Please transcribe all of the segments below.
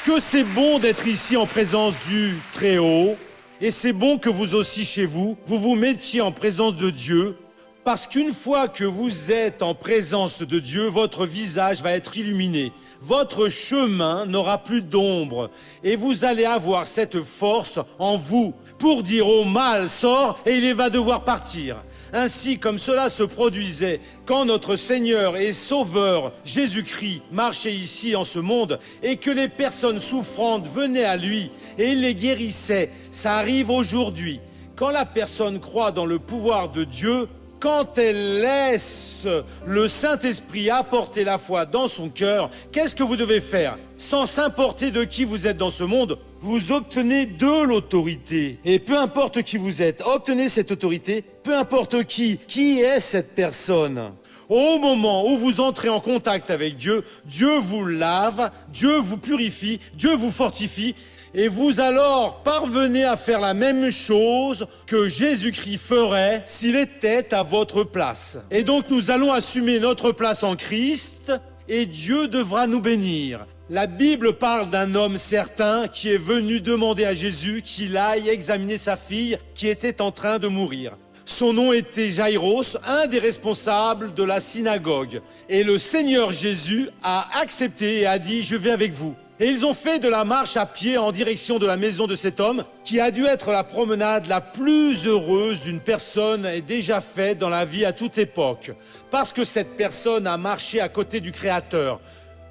que c'est bon d'être ici en présence du Très-Haut, et c'est bon que vous aussi chez vous, vous vous mettiez en présence de Dieu, parce qu'une fois que vous êtes en présence de Dieu, votre visage va être illuminé. Votre chemin n'aura plus d'ombre et vous allez avoir cette force en vous pour dire au mal sors et il va devoir partir. Ainsi comme cela se produisait quand notre Seigneur et Sauveur Jésus-Christ marchait ici en ce monde et que les personnes souffrantes venaient à lui et il les guérissait. Ça arrive aujourd'hui. Quand la personne croit dans le pouvoir de Dieu, quand elle laisse le Saint-Esprit apporter la foi dans son cœur, qu'est-ce que vous devez faire? Sans s'importer de qui vous êtes dans ce monde, vous obtenez de l'autorité. Et peu importe qui vous êtes, obtenez cette autorité, peu importe qui est cette personne. Au moment où vous entrez en contact avec Dieu, Dieu vous lave, Dieu vous purifie, Dieu vous fortifie. Et vous alors parvenez à faire la même chose que Jésus-Christ ferait s'il était à votre place. Et donc nous allons assumer notre place en Christ et Dieu devra nous bénir. La Bible parle d'un homme certain qui est venu demander à Jésus qu'il aille examiner sa fille qui était en train de mourir. Son nom était Jaïros, un des responsables de la synagogue. Et le Seigneur Jésus a accepté et a dit « Je vais avec vous ». Et ils ont fait de la marche à pied en direction de la maison de cet homme, qui a dû être la promenade la plus heureuse d'une personne ait déjà faite dans la vie à toute époque. Parce que cette personne a marché à côté du Créateur.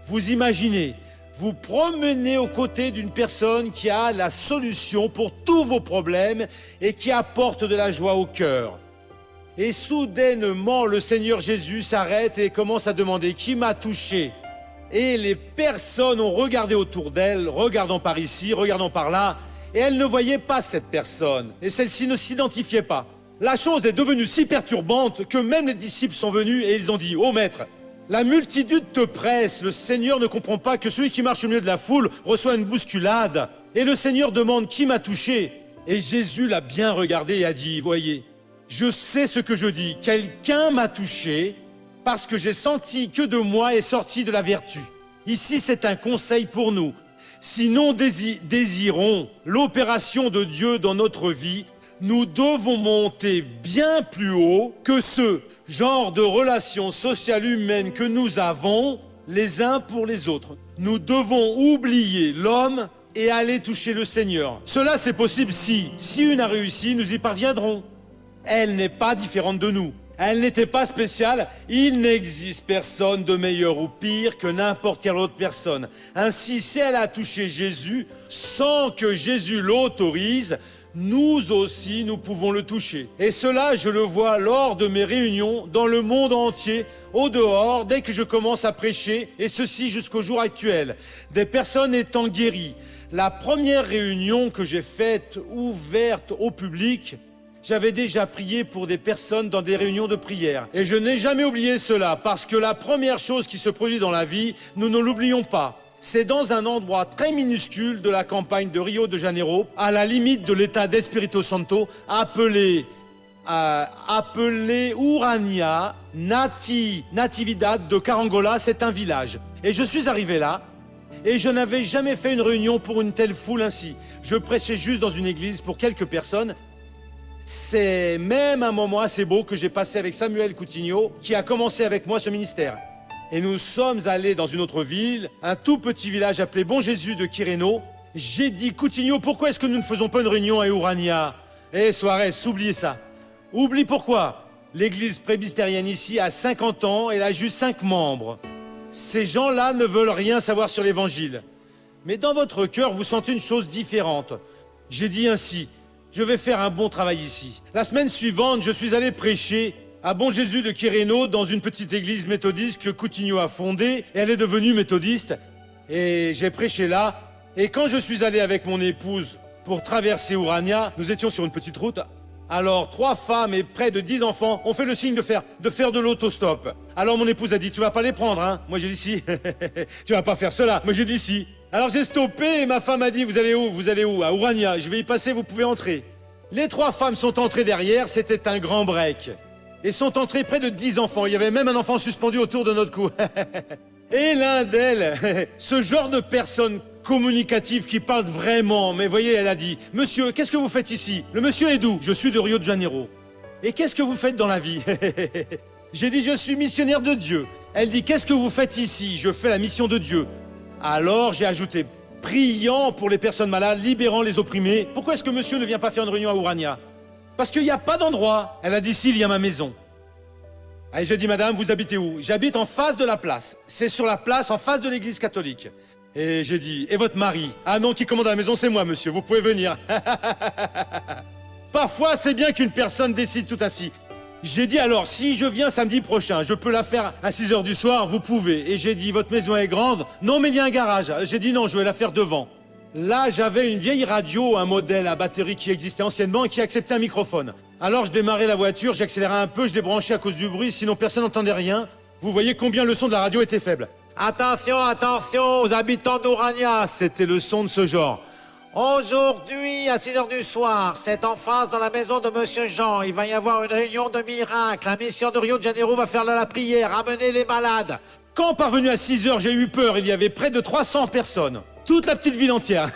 Vous imaginez, vous promenez aux côtés d'une personne qui a la solution pour tous vos problèmes et qui apporte de la joie au cœur. Et soudainement, le Seigneur Jésus s'arrête et commence à demander « Qui m'a touché ?» Et les personnes ont regardé autour d'elle, regardant par ici, regardant par là, et elles ne voyaient pas cette personne. Et celle-ci ne s'identifiait pas. La chose est devenue si perturbante que même les disciples sont venus et ils ont dit « Oh maître, la multitude te presse, le Seigneur ne comprend pas que celui qui marche au milieu de la foule reçoit une bousculade. Et le Seigneur demande « Qui m'a touché ?» Et Jésus l'a bien regardé et a dit « Voyez, je sais ce que je dis, quelqu'un m'a touché. » Parce que j'ai senti que de moi est sorti de la vertu. Ici, c'est un conseil pour nous. Si nous désirons l'opération de Dieu dans notre vie, nous devons monter bien plus haut que ce genre de relations sociales humaines que nous avons les uns pour les autres. Nous devons oublier l'homme et aller toucher le Seigneur. Cela, c'est possible si une a réussi, nous y parviendrons. Elle n'est pas différente de nous. Elle n'était pas spéciale, il n'existe personne de meilleur ou pire que n'importe quelle autre personne. Ainsi, si elle a touché Jésus sans que Jésus l'autorise, nous aussi, nous pouvons le toucher. Et cela, je le vois lors de mes réunions dans le monde entier, au dehors, dès que je commence à prêcher, et ceci jusqu'au jour actuel. Des personnes étant guéries. La première réunion que j'ai faite, ouverte au public, j'avais déjà prié pour des personnes dans des réunions de prière. Et je n'ai jamais oublié cela, parce que la première chose qui se produit dans la vie, nous ne l'oublions pas. C'est dans un endroit très minuscule de la campagne de Rio de Janeiro, à la limite de l'état d'Espírito Santo, appelé Urania Natividad de Carangola, c'est un village. Et je suis arrivé là, et je n'avais jamais fait une réunion pour une telle foule ainsi. Je prêchais juste dans une église pour quelques personnes. C'est même un moment assez beau que j'ai passé avec Samuel Coutinho, qui a commencé avec moi ce ministère. Et nous sommes allés dans une autre ville, un tout petit village appelé Bon Jésus de Quireno. J'ai dit, Coutinho, pourquoi est-ce que nous ne faisons pas une réunion à Urania? Suarez, oubliez ça. Oublie pourquoi? L'église presbytérienne ici a 50 ans, elle a juste 5 membres. Ces gens-là ne veulent rien savoir sur l'évangile. Mais dans votre cœur, vous sentez une chose différente. J'ai dit ainsi, je vais faire un bon travail ici. La semaine suivante, je suis allé prêcher à Bon Jésus de Quireno dans une petite église méthodiste que Coutinho a fondée. Et elle est devenue méthodiste. Et j'ai prêché là. Et quand je suis allé avec mon épouse pour traverser Urania, nous étions sur une petite route. Alors 3 femmes et près de 10 enfants ont fait le signe de faire de l'autostop. Alors mon épouse a dit, tu vas pas les prendre, hein? Moi j'ai dit si. Tu vas pas faire cela. Moi j'ai dit si. Alors j'ai stoppé et ma femme a dit, vous allez où? Vous allez où? À Urania, je vais y passer, vous pouvez entrer. Les 3 femmes sont entrées derrière, c'était un grand break. Et sont entrés près de 10 enfants. Il y avait même un enfant suspendu autour de notre cou. Et l'un d'elles, ce genre de personne communicative qui parle vraiment. Mais voyez, elle a dit, monsieur, qu'est-ce que vous faites ici? Le monsieur est d'où? Je suis de Rio de Janeiro. Et qu'est-ce que vous faites dans la vie? J'ai dit, je suis missionnaire de Dieu. Elle dit, qu'est-ce que vous faites ici? Je fais la mission de Dieu. Alors j'ai ajouté, priant pour les personnes malades, libérant les opprimés. Pourquoi est-ce que monsieur ne vient pas faire une réunion à Urania? Parce qu'il n'y a pas d'endroit. Elle a dit, si, il y a ma maison. Et j'ai dit, madame, vous habitez où? J'habite en face de la place. C'est sur la place, en face de l'église catholique. Et j'ai dit, et votre mari? Ah non, qui commande à la maison, c'est moi, monsieur, vous pouvez venir. Parfois, c'est bien qu'une personne décide tout ainsi. J'ai dit, alors, si je viens samedi prochain, je peux la faire à 6h du soir, vous pouvez. Et j'ai dit, votre maison est grande? Non, mais il y a un garage. J'ai dit, non, je vais la faire devant. Là, j'avais une vieille radio, un modèle à batterie qui existait anciennement et qui acceptait un microphone. Alors, je démarrais la voiture, j'accélérais un peu, je débranchais à cause du bruit, sinon personne n'entendait rien. Vous voyez combien le son de la radio était faible. Attention, attention aux habitants d'Urania, c'était le son de ce genre. Aujourd'hui, à 6h du soir, c'est en face dans la maison de Monsieur Jean. Il va y avoir une réunion de miracle. La mission de Rio de Janeiro va faire de la prière, amener les malades. Quand parvenu à 6h, j'ai eu peur. Il y avait près de 300 personnes. Toute la petite ville entière.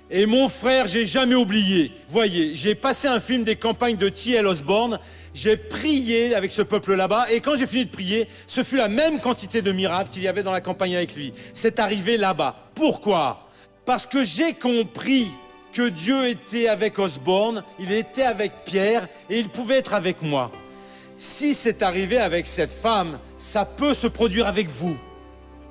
Et mon frère, j'ai jamais oublié. Voyez, j'ai passé un film des campagnes de T.L. Osborne. J'ai prié avec ce peuple là-bas. Et quand j'ai fini de prier, ce fut la même quantité de miracles qu'il y avait dans la campagne avec lui. C'est arrivé là-bas. Pourquoi? Parce que j'ai compris que Dieu était avec Osborne, il était avec Pierre et il pouvait être avec moi. Si c'est arrivé avec cette femme, ça peut se produire avec vous.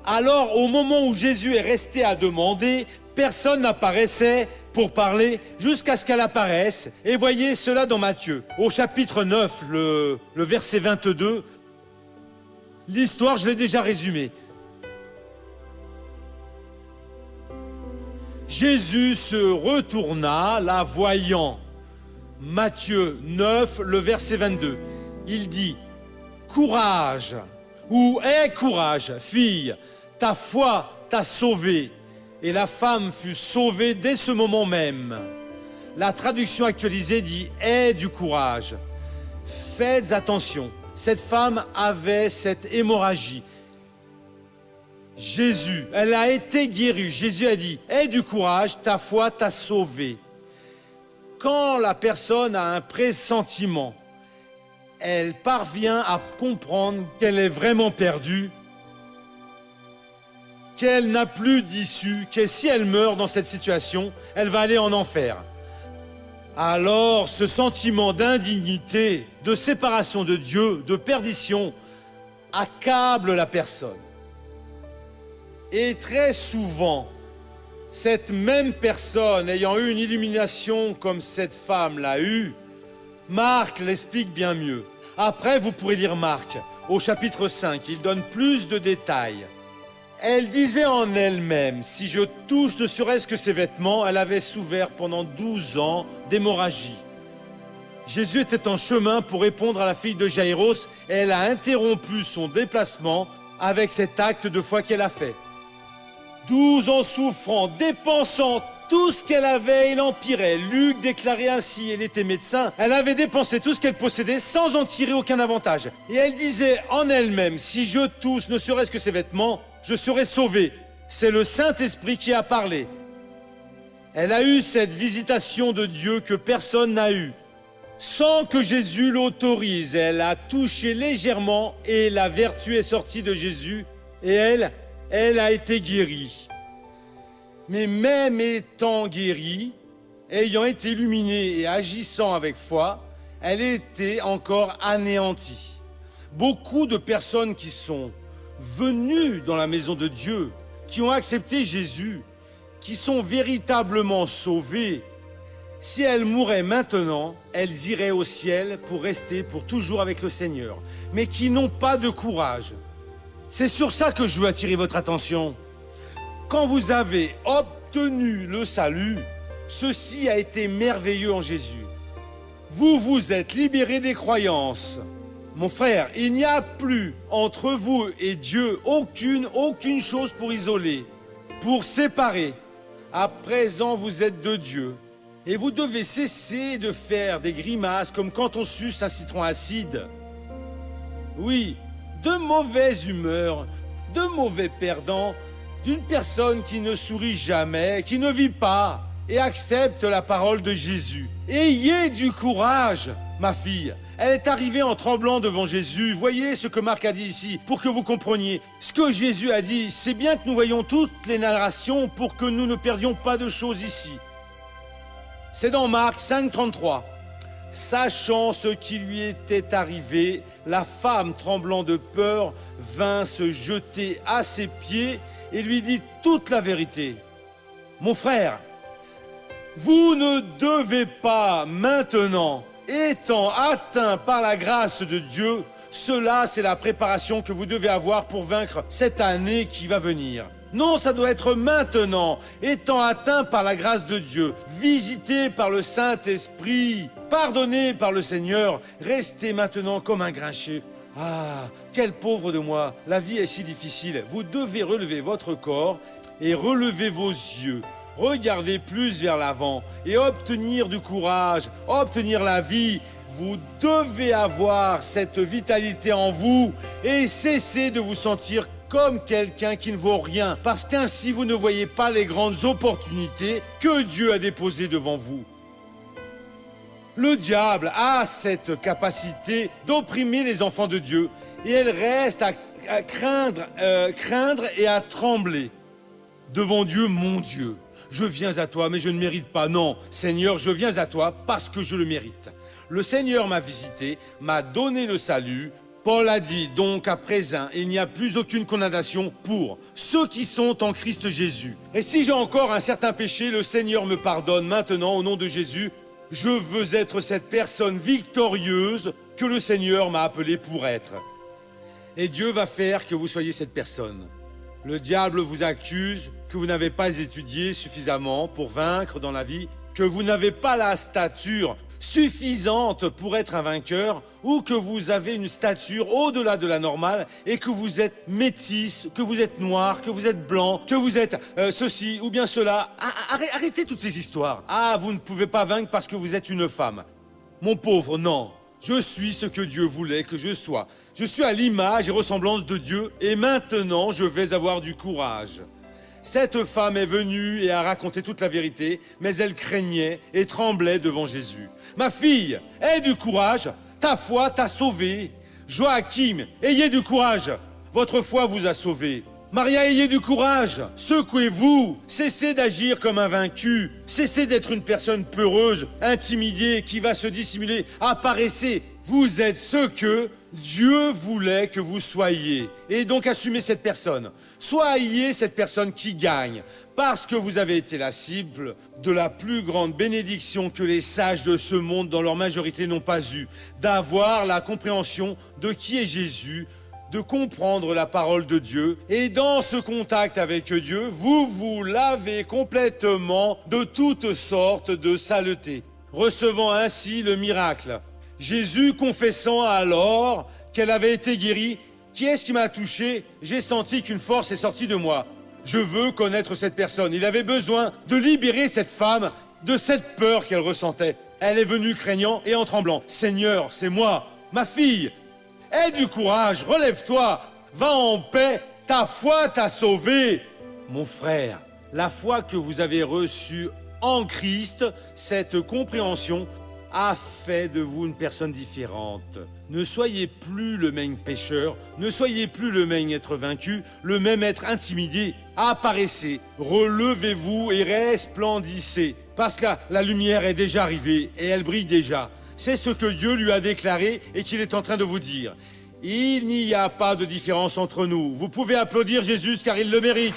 Alors, au moment où Jésus est resté à demander, personne n'apparaissait pour parler jusqu'à ce qu'elle apparaisse. Et voyez cela dans Matthieu, au chapitre 9, le verset 22. L'histoire, je l'ai déjà résumée. Jésus se retourna, la voyant. Matthieu 9, le verset 22. Il dit, « Courage » ou « Aie courage, fille, ta foi t'a sauvée. » Et la femme fut sauvée dès ce moment même. La traduction actualisée dit « Aie du courage ». Faites attention, cette femme avait cette hémorragie. Jésus, elle a été guérie. Jésus a dit, aie du courage, ta foi t'a sauvée. Quand la personne a un pressentiment, elle parvient à comprendre qu'elle est vraiment perdue, qu'elle n'a plus d'issue, que si elle meurt dans cette situation, elle va aller en enfer. Alors, ce sentiment d'indignité, de séparation de Dieu, de perdition, accable la personne. Et très souvent, cette même personne ayant eu une illumination comme cette femme l'a eue, Marc l'explique bien mieux. Après, vous pourrez lire Marc, au chapitre 5, il donne plus de détails. Elle disait en elle-même, si je touche ne serait-ce que ses vêtements, elle avait souffert pendant 12 ans d'hémorragie. Jésus était en chemin pour répondre à la fille de Jaïros et elle a interrompu son déplacement avec cet acte de foi qu'elle a fait. 12 ans souffrant, dépensant tout ce qu'elle avait, il empirait. Luc déclarait ainsi, elle était médecin, elle avait dépensé tout ce qu'elle possédait sans en tirer aucun avantage. Et elle disait en elle-même, si je touche ne serait-ce que ses vêtements, je serai sauvée. C'est le Saint-Esprit qui a parlé. Elle a eu cette visitation de Dieu que personne n'a eue. Sans que Jésus l'autorise, elle a touché légèrement et la vertu est sortie de Jésus et elle a été guérie. Mais même étant guérie, ayant été illuminée et agissant avec foi, elle était encore anéantie. Beaucoup de personnes qui sont venues dans la maison de Dieu, qui ont accepté Jésus, qui sont véritablement sauvées, si elles mouraient maintenant, elles iraient au ciel pour rester pour toujours avec le Seigneur, mais qui n'ont pas de courage. C'est sur ça que je veux attirer votre attention. Quand vous avez obtenu le salut, ceci a été merveilleux en Jésus. Vous vous êtes libérés des croyances. Mon frère, il n'y a plus entre vous et Dieu aucune chose pour isoler, pour séparer. À présent, vous êtes de Dieu. Et vous devez cesser de faire des grimaces comme quand on suce un citron acide. Oui, de mauvaise humeur, de mauvais perdants, d'une personne qui ne sourit jamais, qui ne vit pas et accepte la parole de Jésus. Ayez du courage, ma fille. Elle est arrivée en tremblant devant Jésus. Voyez ce que Marc a dit ici, pour que vous compreniez. Ce que Jésus a dit, c'est bien que nous voyons toutes les narrations pour que nous ne perdions pas de choses ici. C'est dans Marc 5,33. Sachant ce qui lui était arrivé, la femme, tremblant de peur, vint se jeter à ses pieds et lui dit toute la vérité. Mon frère, vous ne devez pas maintenant, étant atteint par la grâce de Dieu, cela c'est la préparation que vous devez avoir pour vaincre cette année qui va venir. Non, ça doit être maintenant, étant atteint par la grâce de Dieu, visité par le Saint-Esprit, pardonné par le Seigneur, restez maintenant comme un grincheux. Ah, quel pauvre de moi, la vie est si difficile. Vous devez relever votre corps et relever vos yeux. Regardez plus vers l'avant et obtenir du courage, obtenir la vie. Vous devez avoir cette vitalité en vous et cesser de vous sentir comme quelqu'un qui ne vaut rien, parce qu'ainsi vous ne voyez pas les grandes opportunités que Dieu a déposées devant vous. Le diable a cette capacité d'opprimer les enfants de Dieu et elle reste à craindre et à trembler devant Dieu, mon Dieu. Je viens à toi, mais je ne mérite pas. Non, Seigneur, je viens à toi parce que je le mérite. Le Seigneur m'a visité, m'a donné le salut. Paul a dit, donc à présent, il n'y a plus aucune condamnation pour ceux qui sont en Christ Jésus. Et si j'ai encore un certain péché, le Seigneur me pardonne maintenant au nom de Jésus. Je veux être cette personne victorieuse que le Seigneur m'a appelée pour être. Et Dieu va faire que vous soyez cette personne. Le diable vous accuse que vous n'avez pas étudié suffisamment pour vaincre dans la vie, que vous n'avez pas la stature suffisante pour être un vainqueur, ou que vous avez une stature au-delà de la normale et que vous êtes métisse, que vous êtes noir, que vous êtes blanc, que vous êtes ceci ou bien cela. Arrêtez toutes ces histoires. Ah, vous ne pouvez pas vaincre parce que vous êtes une femme. Mon pauvre, non. Je suis ce que Dieu voulait que je sois. Je suis à l'image et ressemblance de Dieu et maintenant je vais avoir du courage. Cette femme est venue et a raconté toute la vérité, mais elle craignait et tremblait devant Jésus. Ma fille, aie du courage, ta foi t'a sauvée. Joachim, ayez du courage, votre foi vous a sauvé. Maria, ayez du courage, secouez-vous, cessez d'agir comme un vaincu, cessez d'être une personne peureuse, intimidée, qui va se dissimuler, apparaissez. Vous êtes ce que Dieu voulait que vous soyez. Et donc assumez cette personne. Soyez cette personne qui gagne, parce que vous avez été la cible de la plus grande bénédiction que les sages de ce monde dans leur majorité n'ont pas eue, d'avoir la compréhension de qui est Jésus, de comprendre la parole de Dieu, et dans ce contact avec Dieu, vous vous lavez complètement de toutes sortes de saletés, recevant ainsi le miracle. Jésus confessant alors qu'elle avait été guérie, « Qui est-ce qui m'a touché? J'ai senti qu'une force est sortie de moi. Je veux connaître cette personne. » Il avait besoin de libérer cette femme de cette peur qu'elle ressentait. Elle est venue craignant et en tremblant. « Seigneur, c'est moi, ma fille. Aie du courage, relève-toi, va en paix, ta foi t'a sauvé. » Mon frère, la foi que vous avez reçue en Christ, cette compréhension, a fait de vous une personne différente. Ne soyez plus le même pécheur, ne soyez plus le même être vaincu, le même être intimidé. Apparaissez, relevez-vous et resplendissez, parce que la lumière est déjà arrivée et elle brille déjà. C'est ce que Dieu lui a déclaré et qu'il est en train de vous dire. Il n'y a pas de différence entre nous. Vous pouvez applaudir Jésus car il le mérite.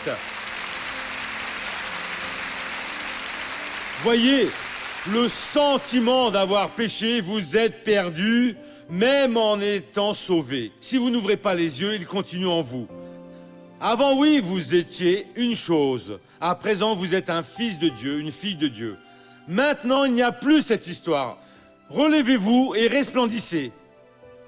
Voyez, le sentiment d'avoir péché, vous êtes perdu, même en étant sauvé. Si vous n'ouvrez pas les yeux, il continue en vous. Avant, oui, vous étiez une chose. À présent, vous êtes un fils de Dieu, une fille de Dieu. Maintenant, il n'y a plus cette histoire. Relevez-vous et resplendissez.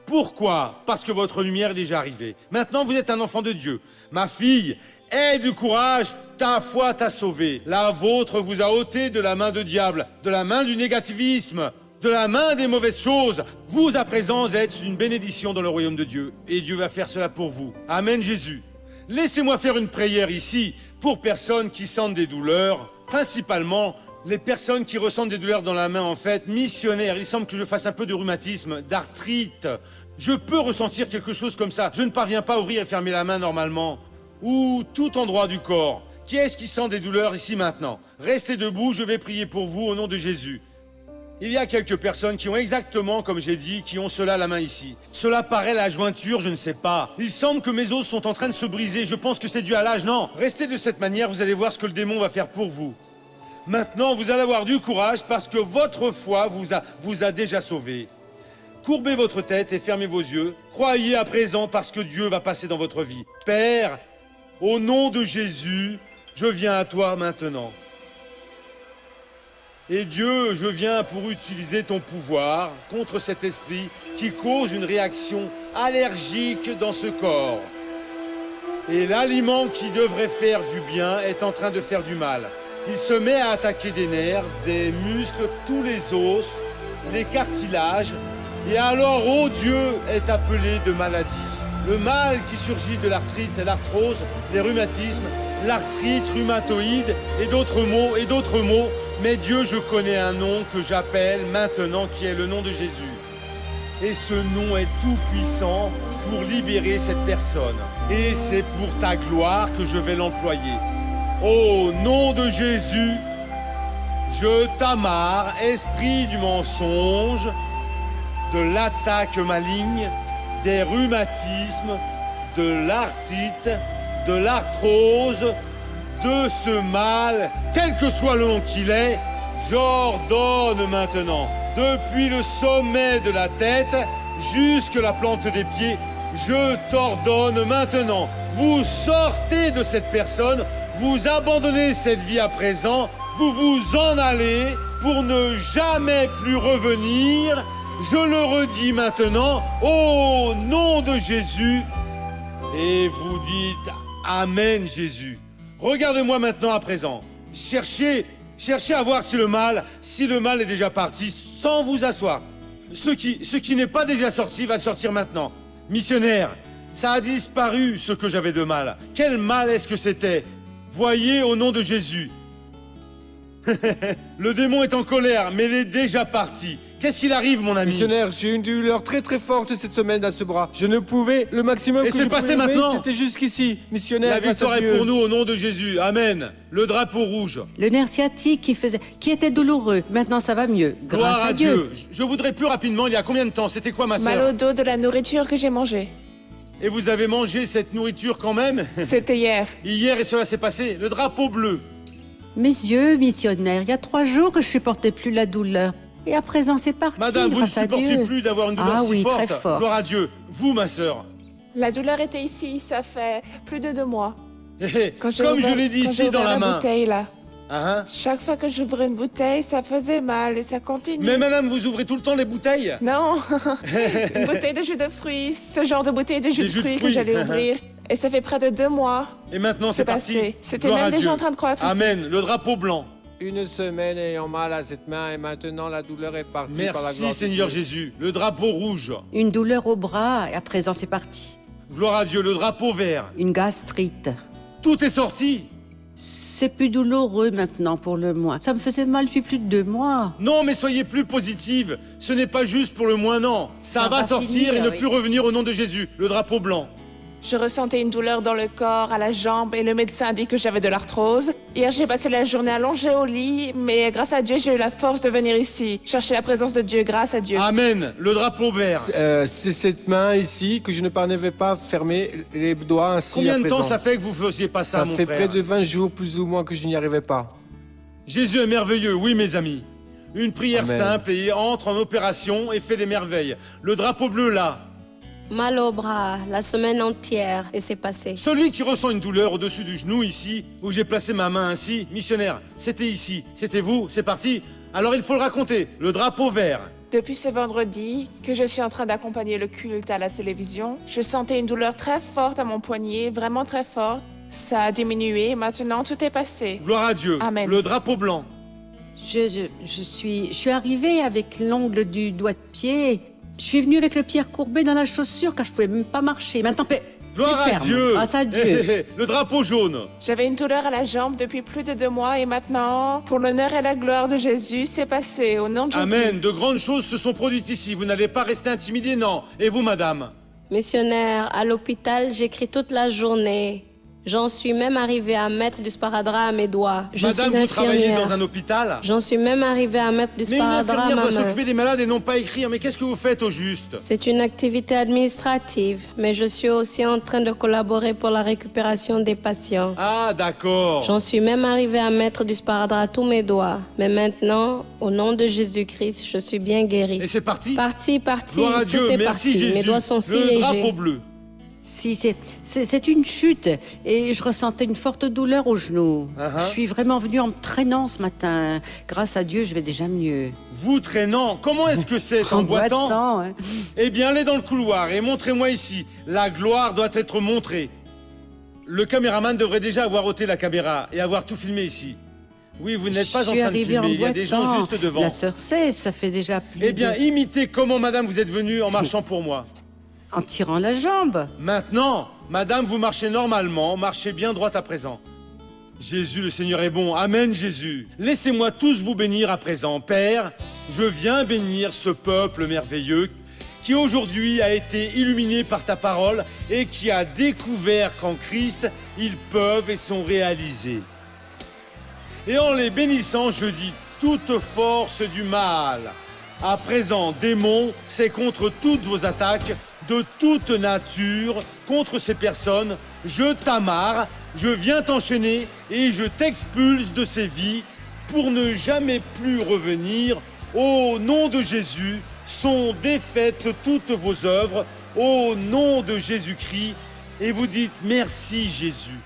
Pourquoi? Parce que votre lumière est déjà arrivée. Maintenant, vous êtes un enfant de Dieu. Ma fille, aie du courage, ta foi t'a sauvé. La vôtre vous a ôté de la main de diable, de la main du négativisme, de la main des mauvaises choses. Vous, à présent, êtes une bénédiction dans le royaume de Dieu. Et Dieu va faire cela pour vous. Amen, Jésus. Laissez-moi faire une prière ici pour personnes qui sentent des douleurs, principalement les personnes qui ressentent des douleurs dans la main, en fait. Missionnaire, il semble que je fasse un peu de rhumatisme, d'arthrite. Je peux ressentir quelque chose comme ça. Je ne parviens pas à ouvrir et fermer la main normalement. Ou tout endroit du corps. Qui est-ce qui sent des douleurs ici maintenant? Restez debout, je vais prier pour vous au nom de Jésus. Il y a quelques personnes qui ont exactement, comme j'ai dit, qui ont cela à la main ici. Cela paraît la jointure, je ne sais pas. Il semble que mes os sont en train de se briser. Je pense que c'est dû à l'âge. Non, restez de cette manière, vous allez voir ce que le démon va faire pour vous. Maintenant, vous allez avoir du courage parce que votre foi vous a déjà sauvé. Courbez votre tête et fermez vos yeux. Croyez à présent parce que Dieu va passer dans votre vie. Père, au nom de Jésus, je viens à toi maintenant. Et Dieu, je viens pour utiliser ton pouvoir contre cet esprit qui cause une réaction allergique dans ce corps. Et l'aliment qui devrait faire du bien est en train de faire du mal. Il se met à attaquer des nerfs, des muscles, tous les os, les cartilages. Et alors, oh Dieu, est appelé de maladie. Le mal qui surgit de l'arthrite, l'arthrose, les rhumatismes, l'arthrite rhumatoïde et d'autres mots. Mais Dieu, je connais un nom que j'appelle maintenant, qui est le nom de Jésus. Et ce nom est tout puissant pour libérer cette personne. Et c'est pour ta gloire que je vais l'employer. Au nom de Jésus, je t'amarre, esprit du mensonge, de l'attaque maligne, des rhumatismes, de l'arthrite, de l'arthrose, de ce mal, quel que soit le nom qu'il est, j'ordonne maintenant, depuis le sommet de la tête jusqu'à la plante des pieds, je t'ordonne maintenant, vous sortez de cette personne, vous abandonnez cette vie à présent, vous vous en allez pour ne jamais plus revenir. Je le redis maintenant, au nom de Jésus, et vous dites Amen Jésus. Regardez-moi maintenant à présent. Cherchez à voir si le mal est déjà parti sans vous asseoir. Ce qui n'est pas déjà sorti va sortir maintenant. Missionnaire, ça a disparu ce que j'avais de mal. Quel mal est-ce que c'était? Voyez au nom de Jésus. Le démon est en colère, mais il est déjà parti. Qu'est-ce qu'il arrive, mon ami? Missionnaire, j'ai eu une douleur très très forte cette semaine à ce bras. Je ne pouvais, le maximum et que je pouvais passé maintenant. c'était jusqu'ici. Missionnaire, la victoire est pour nous au nom de Jésus. Amen. Le drapeau rouge. Le nerf sciatique qui était douloureux. Maintenant, ça va mieux. Gloire à Dieu. Je voudrais plus rapidement, il y a combien de temps? C'était quoi, ma sœur? Mal au dos de la nourriture que j'ai mangée. Et vous avez mangé cette nourriture quand même? C'était hier. Hier, et cela s'est passé. Le drapeau bleu. Mes yeux, missionnaire, il y a 3 jours que je supportais plus la douleur. Et à présent, c'est parti. Madame, vous ne grâce à supportez Dieu. plus d'avoir une douleur Ah si oui, forte. très fort. Gloire à Dieu. Vous, ma sœur. La douleur était ici, ça fait plus de 2 mois. Comme je l'ai dit ici dans la main. Bouteille, là. Hein? Chaque fois que j'ouvrais une bouteille, ça faisait mal et ça continue. Mais madame, vous ouvrez tout le temps les bouteilles? Non, une bouteille de jus de fruits, ce genre de bouteille de jus de fruits que j'allais ouvrir. Et ça fait près de 2 mois. Et maintenant, c'est parti. Passé. C'était Gloire même à déjà Dieu. en train de croître. Amen. Le drapeau blanc. Une semaine ayant mal à cette main et maintenant la douleur est partie par la Merci gloire de Seigneur Dieu. Jésus. Le drapeau rouge. Une douleur au bras et à présent, c'est parti. Gloire à Dieu. Le drapeau vert. Une gastrite. Tout est sorti. C'est plus douloureux maintenant pour le moins. Ça me faisait mal depuis plus de 2 mois. Non, mais soyez plus positive. Ce n'est pas juste pour le moins, non. Ça va sortir finir, et ne oui. plus revenir au nom de Jésus. Le drapeau blanc. Je ressentais une douleur dans le corps, à la jambe, et le médecin a dit que j'avais de l'arthrose. Hier, j'ai passé la journée allongée au lit, mais grâce à Dieu, j'ai eu la force de venir ici, chercher la présence de Dieu, grâce à Dieu. Amen. Le drapeau vert. C'est cette main ici que je ne parvenais pas à fermer les doigts ainsi Combien à de temps présent. ça fait que vous faisiez pas ça, Ça mon fait frère? près de 20 jours plus ou moins que je n'y arrivais pas. Jésus est merveilleux, oui, mes amis. Une prière Amen. simple et il entre en opération et fait des merveilles. Le drapeau bleu, là. Mal au bras, la semaine entière, et c'est passé. Celui qui ressent une douleur au-dessus du genou, ici, où j'ai placé ma main ainsi, missionnaire, c'était ici, c'était vous, c'est parti. Alors il faut le raconter, le drapeau vert. Depuis ce vendredi, que je suis en train d'accompagner le culte à la télévision, je sentais une douleur très forte à mon poignet, vraiment très forte. Ça a diminué, maintenant tout est passé. Gloire à Dieu. Amen. Le drapeau blanc. Je suis arrivée avec l'ongle du doigt de pied. Je suis venue avec le pied recourbé dans la chaussure car je pouvais même pas marcher. Maintenant, Gloire C'est à ferme, Dieu. grâce à Dieu. Le drapeau jaune. J'avais une douleur à la jambe depuis plus de 2 mois et maintenant, pour l'honneur et la gloire de Jésus, c'est passé au nom de Jésus. Amen. De grandes choses se sont produites ici. Vous n'allez pas rester intimidé, non. Et vous, madame? Missionnaire, à l'hôpital, j'écris toute la journée. J'en suis même arrivée à mettre du sparadrap à mes doigts. Je Madame, suis vous travaillez infirmière. dans un hôpital? J'en suis même arrivée à mettre du Mais une sparadrap à infirmière ma doit main. s'occuper des malades et non pas écrire. Mais qu'est-ce que vous faites au juste? C'est une activité administrative, mais je suis aussi en train de collaborer pour la récupération des patients. Ah, d'accord. J'en suis même arrivée à mettre du sparadrap à tous mes doigts. Mais maintenant, au nom de Jésus-Christ, je suis bien guérie. Et c'est parti? Parti, Gloire à tout Dieu. est Merci parti. Jésus. Mes doigts sont si Le légers. drapeau bleu. Si, c'est une chute et je ressentais une forte douleur au genou. Je suis vraiment venue en me traînant ce matin. Grâce à Dieu, je vais déjà mieux. Vous traînant, comment est-ce que c'est? En boitant? hein. Eh bien, allez dans le couloir et montrez-moi ici. La gloire doit être montrée. Le caméraman devrait déjà avoir ôté la caméra et avoir tout filmé ici. Oui, vous n'êtes pas en train de filmer, il y a des gens juste devant. La sœur 16, ça fait déjà plus Eh bien, de- imitez comment, madame, vous êtes venue en marchant pour moi. En tirant la jambe. Maintenant, madame, vous marchez normalement, marchez bien droite à présent. Jésus, le Seigneur est bon. Amen, Jésus. Laissez-moi tous vous bénir à présent. Père, je viens bénir ce peuple merveilleux qui aujourd'hui a été illuminé par ta parole et qui a découvert qu'en Christ, ils peuvent et sont réalisés. Et en les bénissant, je dis toute force du mal. À présent, démon, c'est contre toutes vos attaques de toute nature contre ces personnes. Je t'amarre, je viens t'enchaîner et je t'expulse de ces vies pour ne jamais plus revenir. Au nom de Jésus, sont défaites toutes vos œuvres. Au nom de Jésus-Christ. Et vous dites merci Jésus.